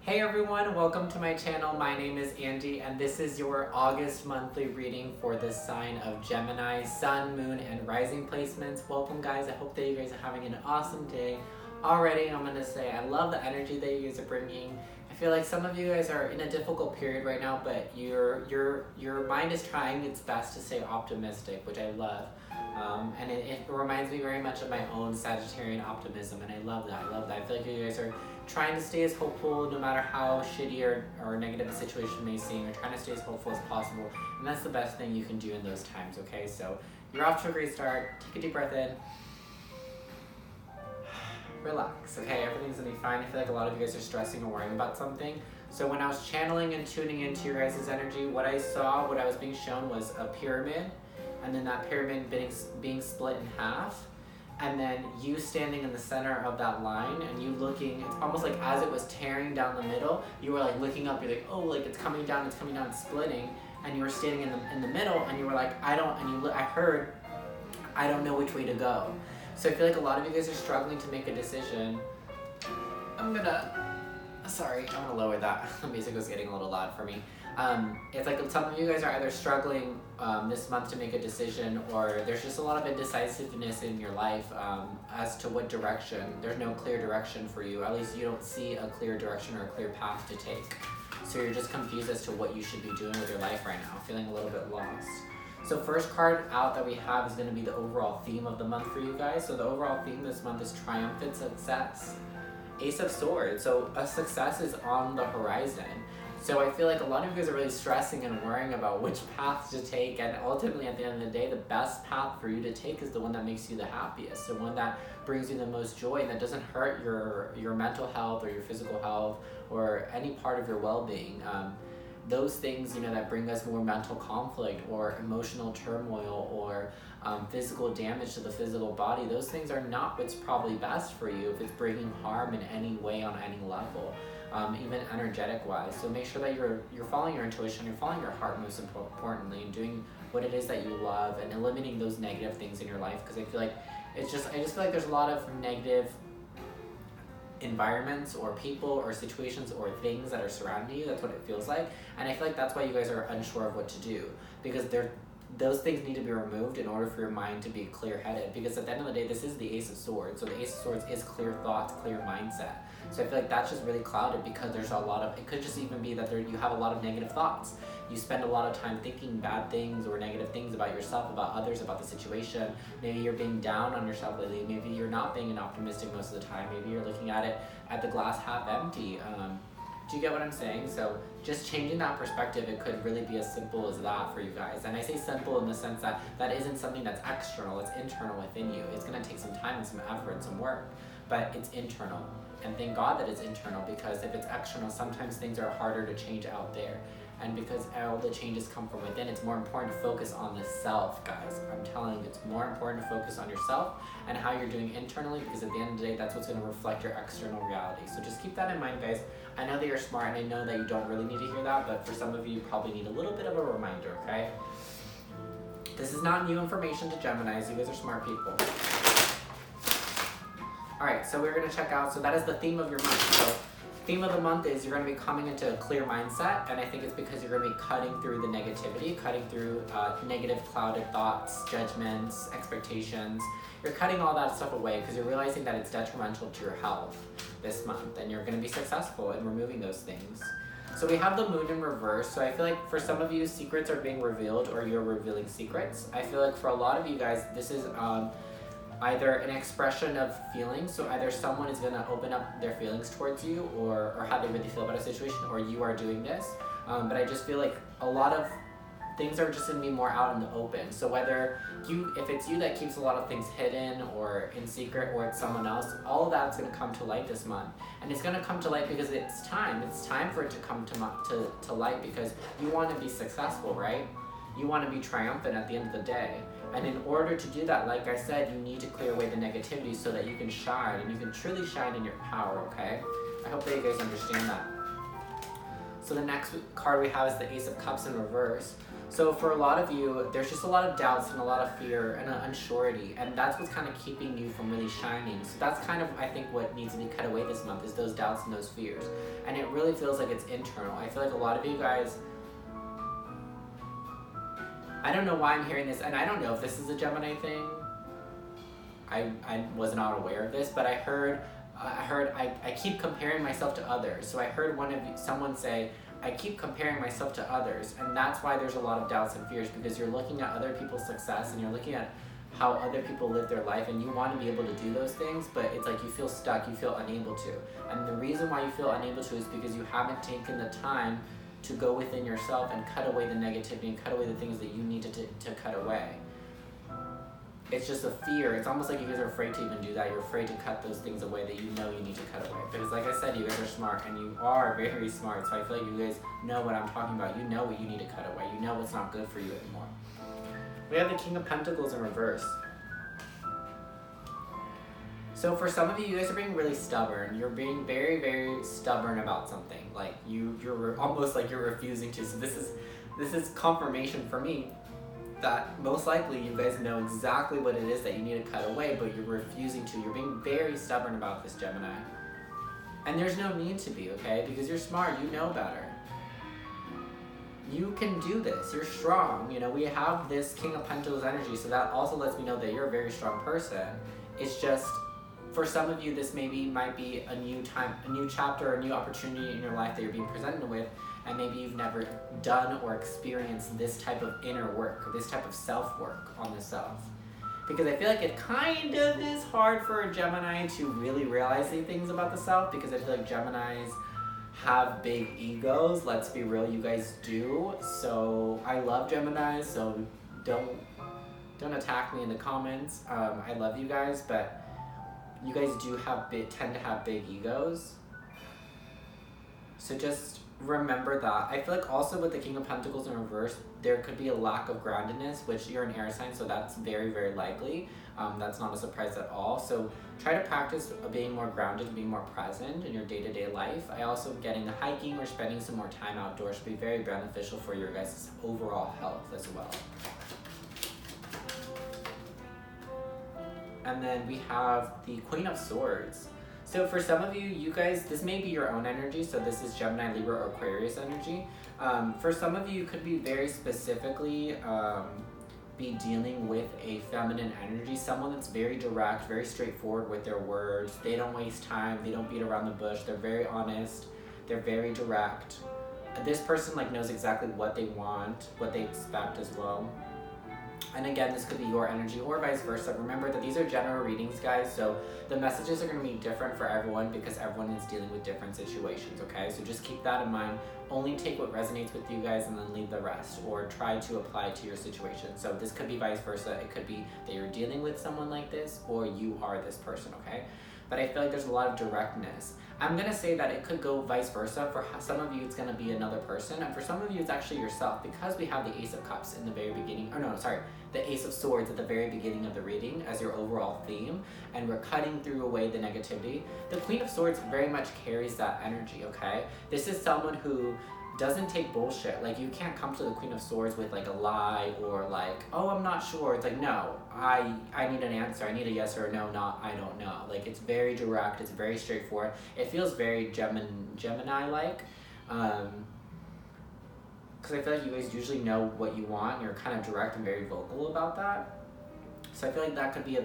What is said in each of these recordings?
Hey everyone, welcome to my channel. My name is Andy and this is your August monthly reading for the sign of Gemini, Sun, Moon, and Rising placements. Welcome guys, I hope that you guys are having an awesome day. Already I'm going to say I love the energy that you guys are bringing. I feel like some of you guys are in a difficult period right now, but your mind is trying its best to stay optimistic, which I love. And it reminds me very much of my own Sagittarian optimism, and I love that. I feel like you guys are trying to stay as hopeful no matter how shitty or negative the situation may seem. You're trying to stay as hopeful as possible, and that's the best thing you can do in those times, okay? So you're off to a great start. Take a deep breath in. Relax, okay? Everything's gonna be fine. I feel like a lot of you guys are stressing or worrying about something. So when I was channeling and tuning into your guys' energy, what I was being shown was a pyramid, and then that pyramid being split in half, and then you standing in the center of that line, and you looking, it's almost like as it was tearing down the middle, you were like looking up, you're like, oh, like it's coming down, it's splitting, and you were standing in the middle, and you were like, I heard, I don't know which way to go. So I feel like a lot of you guys are struggling to make a decision. I'm gonna lower that. The music was getting a little loud for me. It's like some of you guys are either struggling this month to make a decision, or there's just a lot of indecisiveness in your life as to what direction. There's no clear direction for you. At least you don't see a clear direction or a clear path to take. So you're just confused as to what you should be doing with your life right now, feeling a little bit lost. So first card out that we have is going to be the overall theme of the month for you guys. So the overall theme this month is triumphant success. Ace of Swords, so a success is on the horizon. So I feel like a lot of you guys are really stressing and worrying about which path to take, and ultimately at the end of the day, the best path for you to take is the one that makes you the happiest, the one that brings you the most joy and that doesn't hurt your mental health or your physical health or any part of your well-being. Those things, that bring us more mental conflict or emotional turmoil or physical damage to the physical body, those things are not what's probably best for you if it's bringing harm in any way on any level, even energetic wise. So make sure that you're following your intuition, you're following your heart most importantly, and doing what it is that you love and eliminating those negative things in your life, because I just feel like there's a lot of negative environments or people or situations or things that are surrounding you. That's what it feels like, and I feel like that's why you guys are unsure of what to do, because those things need to be removed in order for your mind to be clear-headed, because at the end of the day, this is the Ace of Swords. So the Ace of Swords is clear thoughts, clear mindset. So I feel like that's just really clouded because there's a lot of, it could just even be that you have a lot of negative thoughts. You spend a lot of time thinking bad things or negative things about yourself, about others, about the situation. Maybe you're being down on yourself lately. Maybe you're not being optimistic most of the time. Maybe you're looking at it at the glass half empty. Do you get what I'm saying? So just changing that perspective, it could really be as simple as that for you guys. And I say simple in the sense that that isn't something that's external, it's internal within you. It's gonna take some time and some effort and some work, but it's internal. And thank God that it's internal, because if it's external, sometimes things are harder to change out there. And because all the changes come from within, it's more important to focus on the self, guys. I'm telling you, it's more important to focus on yourself and how you're doing internally, because at the end of the day, that's what's going to reflect your external reality. So just keep that in mind, guys. I know that you're smart, and I know that you don't really need to hear that, but for some of you, you probably need a little bit of a reminder, okay? This is not new information to Geminis. You guys are smart people. All right, so we're going to check out, so that is the theme of your month. So theme of the month is you're going to be coming into a clear mindset, and I think it's because you're going to be cutting through the negativity, cutting through negative clouded thoughts, judgments, expectations. You're cutting all that stuff away because you're realizing that it's detrimental to your health this month, and you're going to be successful in removing those things. So we have the moon in reverse, so I feel like for some of you, secrets are being revealed or you're revealing secrets. I feel like for a lot of you guys, this is either an expression of feelings, so either someone is going to open up their feelings towards you or how they really feel about a situation, or you are doing this, but I just feel like a lot of things are just going to be more out in the open. So whether if it's you that keeps a lot of things hidden or in secret, or it's someone else, all of that's going to come to light this month. And it's going to come to light because it's time for it to come to light, because you want to be successful, right? You want to be triumphant at the end of the day. And in order to do that, like I said, you need to clear away the negativity so that you can shine, and you can truly shine in your power, okay? I hope that you guys understand that. So the next card we have is the Ace of Cups in reverse. So for a lot of you, there's just a lot of doubts and a lot of fear and unsurety, and that's what's kind of keeping you from really shining. So that's kind of, I think, what needs to be cut away this month is those doubts and those fears. And it really feels like it's internal. I feel like a lot of you guys, I don't know why I'm hearing this, and I don't know if this is a Gemini thing. I was not aware of this, but I heard I keep comparing myself to others. So I heard someone say, I keep comparing myself to others, and that's why there's a lot of doubts and fears, because you're looking at other people's success and you're looking at how other people live their life, and you want to be able to do those things, but it's like you feel stuck, you feel unable to. And the reason why you feel unable to is because you haven't taken the time to go within yourself and cut away the negativity and cut away the things that you need to cut away. It's just a fear. It's almost like you guys are afraid to even do that. You're afraid to cut those things away that you know you need to cut away. Because like I said, you guys are smart, and you are very smart. So I feel like you guys know what I'm talking about. You know what you need to cut away. You know what's not good for you anymore. We have the King of Pentacles in reverse. So for some of you, you guys are being really stubborn. You're being very, very stubborn about something. Like you're almost like you're refusing to. So this is confirmation for me that most likely you guys know exactly what it is that you need to cut away, but you're refusing to. You're being very stubborn about this, Gemini. And there's no need to be, okay? Because you're smart, you know better. You can do this, you're strong. You know, we have this King of Pentacles energy, so that also lets me know that you're a very strong person. It's just, for some of you, this might be a new time, a new chapter, a new opportunity in your life that you're being presented with, and maybe you've never done or experienced this type of inner work, or this type of self-work on the self. Because I feel like it kind of is hard for a Gemini to really realize these things about the self, because I feel like Geminis have big egos. Let's be real, you guys do. So I love Geminis, so don't attack me in the comments. I love you guys, but you guys do tend to have big egos. So just remember that. I feel like also with the King of Pentacles in reverse, there could be a lack of groundedness, which you're an air sign, so that's very, very likely. That's not a surprise at all. So try to practice being more grounded, being more present in your day-to-day life. I also getting the hiking or spending some more time outdoors should be very beneficial for your guys' overall health as well. And then we have the Queen of Swords. So for some of you, you guys, this may be your own energy. So this is Gemini, Libra, or Aquarius energy. For some of you, you could be very specifically be dealing with a feminine energy, someone that's very direct, very straightforward with their words. They don't waste time. They don't beat around the bush. They're very honest. They're very direct. This person knows exactly what they want, what they expect as well. And again, this could be your energy or vice versa. Remember that these are general readings, guys, so the messages are going to be different for everyone because everyone is dealing with different situations, okay? So just keep that in mind. Only take what resonates with you guys and then leave the rest, or try to apply it to your situation. So this could be vice versa. It could be that you're dealing with someone like this, or you are this person, okay? But I feel like there's a lot of directness. I'm going to say that it could go vice versa. For some of you, it's going to be another person. And for some of you, it's actually yourself, because we have the Ace of Cups in the very beginning. Or no, sorry, the Ace of Swords at the very beginning of the reading as your overall theme. And we're cutting through away the negativity. The Queen of Swords very much carries that energy, okay? This is someone who doesn't take bullshit. You can't come to the Queen of Swords with a lie or oh, I'm not sure. It's no, I need an answer. I need a yes or a no, not I don't know. It's very direct. It's very straightforward. It feels very Gemini-like. Because I feel like you guys usually know what you want, and you're kind of direct and very vocal about that. So I feel like that could be a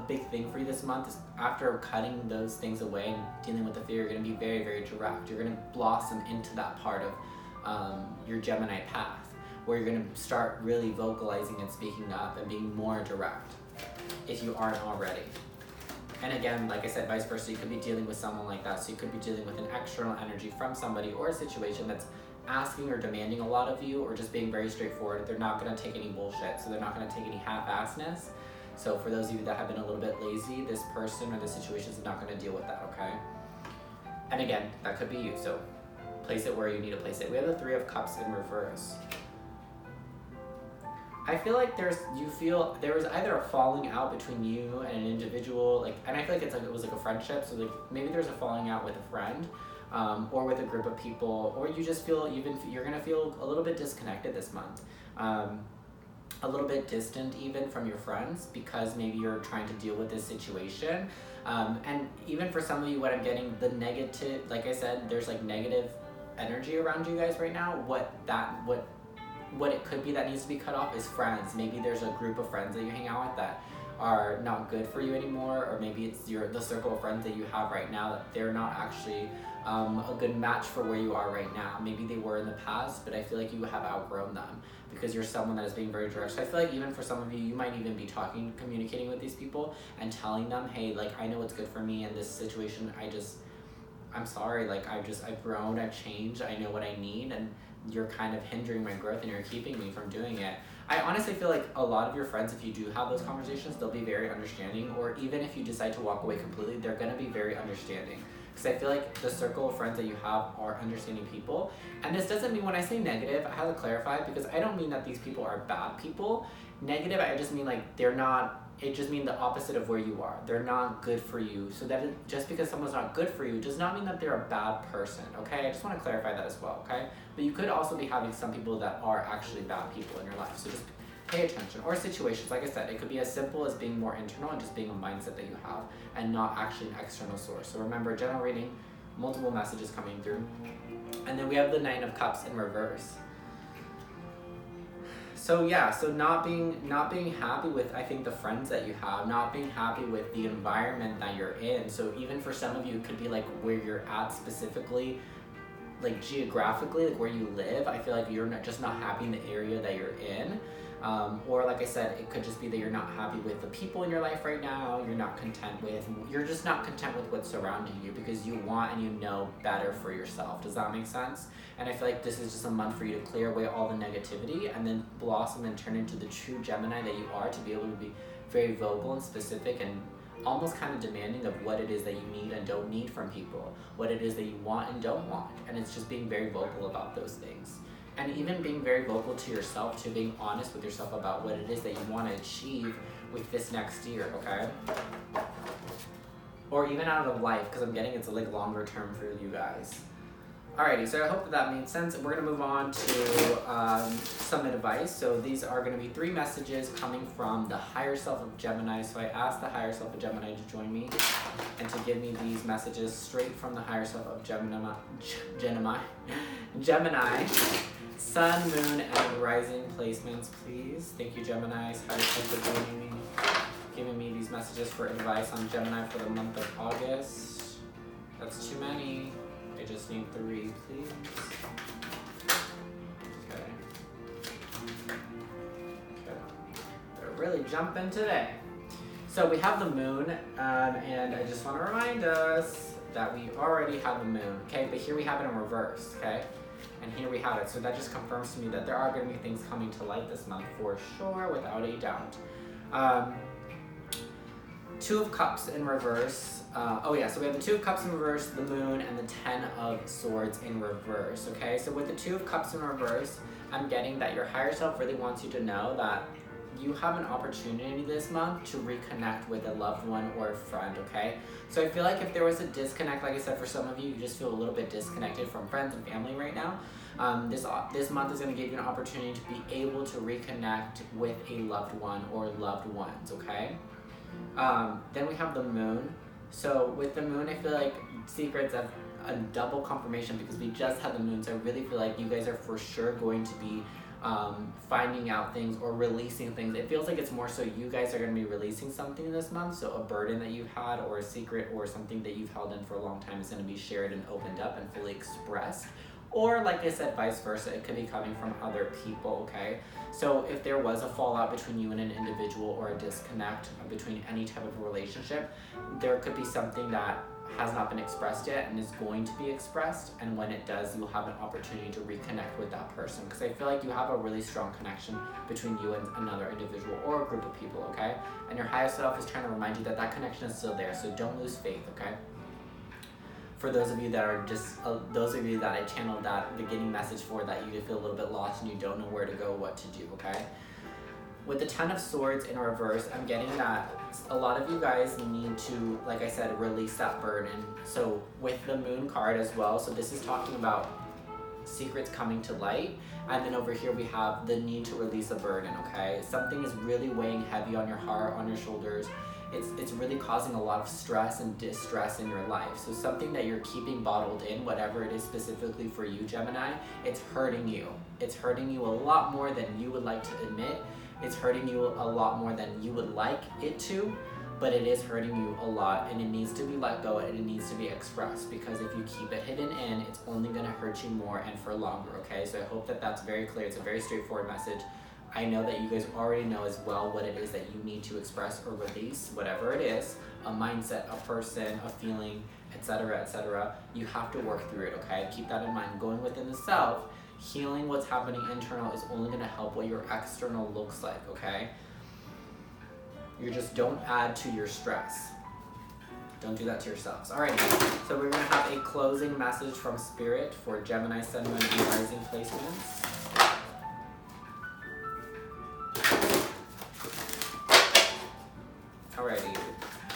big thing for you this month. Is after cutting those things away and dealing with the fear, you're going to be very, very direct. You're going to blossom into that part of your Gemini path, where you're going to start really vocalizing and speaking up and being more direct, if you aren't already. And again, like I said, vice versa, you could be dealing with someone like that. So you could be dealing with an external energy from somebody or a situation that's asking or demanding a lot of you, or just being very straightforward. They're not going to take any bullshit, so they're not going to take any half-assness. So for those of you that have been a little bit lazy, this person or this situation is not going to deal with that, okay? And again, that could be you, so place it where you need to place it. We have the Three of Cups in reverse. I feel like there was either a falling out between you and an individual, and I feel like it was a friendship, so maybe there's a falling out with a friend. or with a group of people, or you just feel you're gonna feel a little bit disconnected this month. A little bit distant even from your friends because maybe you're trying to deal with this situation. And even for some of you, what I'm getting, the negative, like I said, there's like negative energy around you guys right now. What it could be that needs to be cut off is friends. Maybe there's a group of friends that you hang out with that are not good for you anymore, or maybe it's the circle of friends that you have right now that they're not actually a good match for where you are right now. Maybe they were in the past, but I feel like you have outgrown them because you're someone that is being very direct. So I feel like even for some of you, you might even be communicating with these people and telling them, hey, like, I know what's good for me in this situation. I'm sorry, like, I've grown, I've changed, I know what I need, and you're kind of hindering my growth and you're keeping me from doing it. I honestly feel like a lot of your friends, if you do have those conversations, they'll be very understanding, or even if you decide to walk away completely, they're gonna be very understanding. Because I feel like the circle of friends that you have are understanding people. And this doesn't mean, when I say negative, I have to clarify, because I don't mean that these people are bad people. Negative, I just mean like they're not, it just means the opposite of where you are. They're not good for you. So that just because someone's not good for you does not mean that they're a bad person, okay? I just want to clarify that as well, okay? But you could also be having some people that are actually bad people in your life. So just pay attention. Or situations, like I said, it could be as simple as being more internal and just being a mindset that you have and not actually an external source. So remember, general reading, multiple messages coming through. And then we have the Nine of Cups in reverse. So yeah, so not being happy with, I think, the friends that you have, not being happy with the environment that you're in. So even for some of you, it could be like where you're at specifically, like geographically, like where you live. I feel like you're just not happy in the area that you're in. Or like I said, it could just be that you're not happy with the people in your life right now. You're just not content with what's surrounding you because you want and you know better for yourself. Does that make sense? And I feel like this is just a month for you to clear away all the negativity and then blossom and turn into the true Gemini that you are, to be able to be very vocal and specific and almost kind of demanding of what it is that you need and don't need from people, what it is that you want and don't want. And it's just being very vocal about those things. And even being very vocal to yourself, to being honest with yourself about what it is that you want to achieve with this next year, okay? Or even out of life, because I'm getting it's like longer term for you guys. Alrighty, so I hope that made sense. We're going to move on to some advice. So these are going to be 3 messages coming from the higher self of Gemini. So I asked the higher self of Gemini to join me and to give me these messages straight from the higher self of Gemini, Sun, Moon, and Rising placements, please. Thank you, Gemini, higher self, for joining me, giving me these messages for advice on Gemini for the month of August. That's too many. I just need 3, please. Okay. They're really jumping today. So we have the moon, and I just want to remind us that we already have the moon, okay? But here we have it in reverse, okay? And here we have it. So that just confirms to me that there are going to be things coming to light this month for sure, without a doubt. 2 of Cups in reverse. So we have the 2 of Cups in reverse, the moon, and the 10 of Swords in reverse, okay? So with the 2 of Cups in reverse, I'm getting that your higher self really wants you to know that you have an opportunity this month to reconnect with a loved one or a friend, okay? So I feel like if there was a disconnect, like I said, for some of you, you just feel a little bit disconnected from friends and family right now. This month is going to give you an opportunity to be able to reconnect with a loved one or loved ones, okay? Then we have the moon. So with the moon, I feel like secrets have a double confirmation because we just had the moon. So I really feel like you guys are for sure going to be finding out things or releasing things. It feels like it's more so you guys are going to be releasing something this month. So a burden that you've had or a secret or something that you've held in for a long time is going to be shared and opened up and fully expressed. Or like I said, vice versa, it could be coming from other people, okay? So if there was a fallout between you and an individual or a disconnect between any type of relationship, there could be something that has not been expressed yet and is going to be expressed, and when it does, you'll have an opportunity to reconnect with that person, because I feel like you have a really strong connection between you and another individual or a group of people, okay? And your higher self is trying to remind you that that connection is still there, so don't lose faith, okay? For those of you that are those of you that I channeled that beginning message for, that you feel a little bit lost and you don't know where to go, what to do, okay? With the Ten of Swords in reverse, I'm getting that a lot of you guys need to, like I said, release that burden. So with the Moon card as well, so this is talking about secrets coming to light. And then over here we have the need to release a burden, okay? Something is really weighing heavy on your heart, on your shoulders. It's really causing a lot of stress and distress in your life. So something that you're keeping bottled in, whatever it is specifically for you, Gemini, it's hurting you. It's hurting you a lot more than you would like to admit. It's hurting you a lot more than you would like it to, but it is hurting you a lot, and it needs to be let go and it needs to be expressed, because if you keep it hidden in, it's only going to hurt you more and for longer, okay? So I hope that that's very clear. It's a very straightforward message. I know that you guys already know as well what it is that you need to express or release, whatever it is, a mindset, a person, a feeling, etc., etc. You have to work through it, okay? Keep that in mind. Going within the self, healing what's happening internal is only going to help what your external looks like, okay? You just don't add to your stress. Don't do that to yourselves. All right, so we're going to have a closing message from Spirit for Gemini, Sun, Moon, and Rising placements. Alrighty,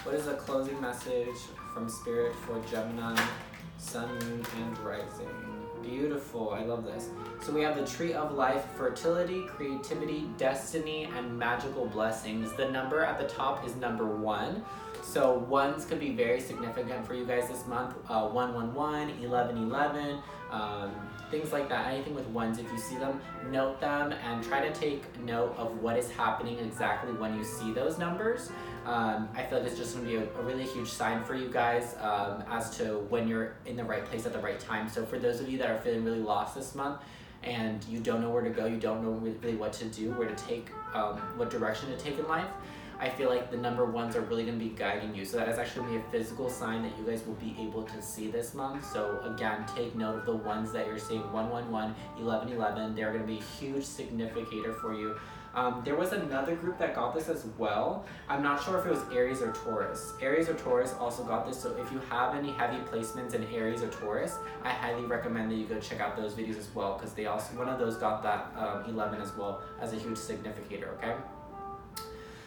what is a closing message from Spirit for Gemini, Sun, Moon, and Rising? Beautiful, I love this. So we have the Tree of Life, fertility, creativity, destiny, and magical blessings. The number at the top is number 1. So ones could be very significant for you guys this month. 111, 1111, things like that. Anything with ones, if you see them, note them and try to take note of what is happening exactly when you see those numbers. I feel like it's just going to be a really huge sign for you guys as to when you're in the right place at the right time. So for those of you that are feeling really lost this month and you don't know where to go, you don't know really what to do, where to take, what direction to take in life, I feel like the number ones are really going to be guiding you. So that is actually going to be a physical sign that you guys will be able to see this month. So again, take note of the ones that you're seeing, 111, 1111. They're going to be a huge significator for you. There was another group that got this as well. I'm not sure if it was Aries or Taurus. Aries or Taurus also got this, so if you have any heavy placements in Aries or Taurus, I highly recommend that you go check out those videos as well, because they also, one of those got that 11 as well as a huge significator, okay?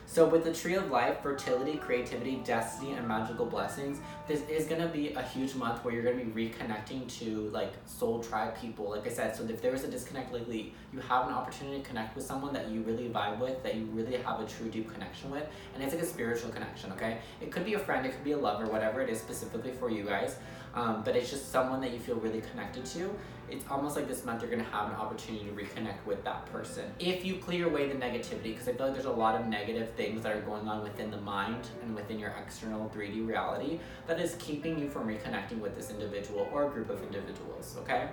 So with the Tree of Life, fertility, creativity, destiny, and magical blessings, this is going to be a huge month where you're going to be reconnecting to like soul tribe people. Like I said, so if there was a disconnect lately, you have an opportunity to connect with someone that you really vibe with, that you really have a true deep connection with, and it's like a spiritual connection, okay? It could be a friend, it could be a lover, whatever it is specifically for you guys, but it's just someone that you feel really connected to. It's almost like this month you're going to have an opportunity to reconnect with that person if you clear away the negativity, because I feel like there's a lot of negative things that are going on within the mind and within your external 3D reality that is keeping you from reconnecting with this individual or a group of individuals, okay?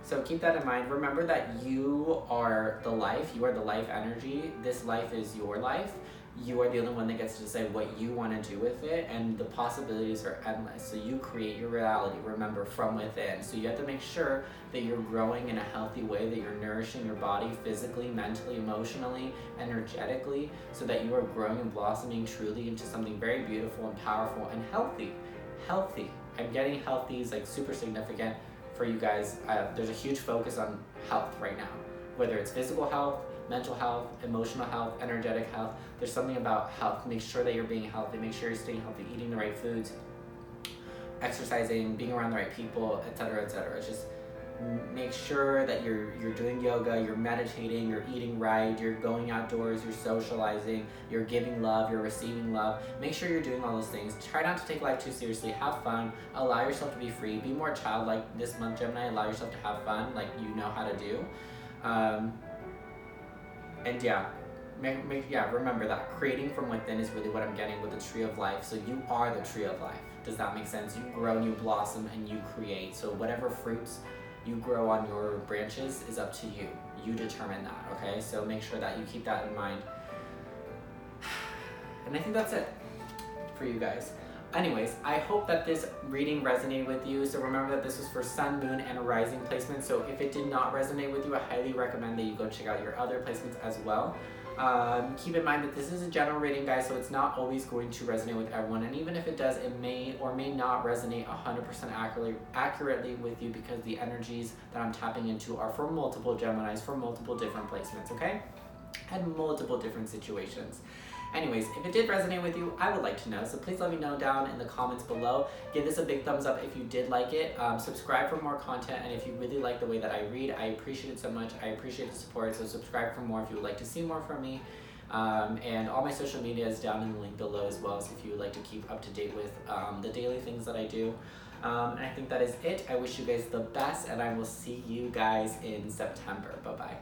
So keep that in mind. Remember that you are the life, you are the life energy. This life is your life. You are the only one that gets to decide what you want to do with it, and the possibilities are endless. So you create your reality, remember, from within. So you have to make sure that you're growing in a healthy way, that you're nourishing your body physically, mentally, emotionally, energetically, so that you are growing and blossoming truly into something very beautiful and powerful and healthy. Healthy. I'm getting healthy is like super significant for you guys. There's a huge focus on health right now, whether it's physical health, mental health, emotional health, energetic health. There's something about health. Make sure that you're being healthy. Make sure you're staying healthy, eating the right foods, exercising, being around the right people, etc., etc. Just make sure that you're doing yoga, you're meditating, you're eating right, you're going outdoors, you're socializing, you're giving love, you're receiving love. Make sure you're doing all those things. Try not to take life too seriously. Have fun. Allow yourself to be free. Be more childlike this month, Gemini. Allow yourself to have fun like you know how to do. And yeah, remember that creating from within is really what I'm getting with the Tree of Life. So you are the Tree of Life. Does that make sense? You grow and you blossom and you create. So whatever fruits you grow on your branches is up to you. You determine that, okay? So make sure that you keep that in mind. And I think that's it for you guys. Anyways, I hope that this reading resonated with you. So remember that this was for Sun, Moon, and Rising placements. So if it did not resonate with you, I highly recommend that you go check out your other placements as well. Keep in mind that this is a general reading, guys, so it's not always going to resonate with everyone. And even if it does, it may or may not resonate 100% accurately with you, because the energies that I'm tapping into are for multiple Geminis, for multiple different placements, okay? had multiple different situations. Anyways, if it did resonate with you, I would like to know. So please let me know down in the comments below. Give this a big thumbs up if you did like it. Subscribe for more content. And if you really like the way that I read, I appreciate it so much. I appreciate the support. So subscribe for more if you would like to see more from me. And all my social media is down in the link below as well. So if you would like to keep up to date with the daily things that I do. And I think that is it. I wish you guys the best, and I will see you guys in September. Bye-bye.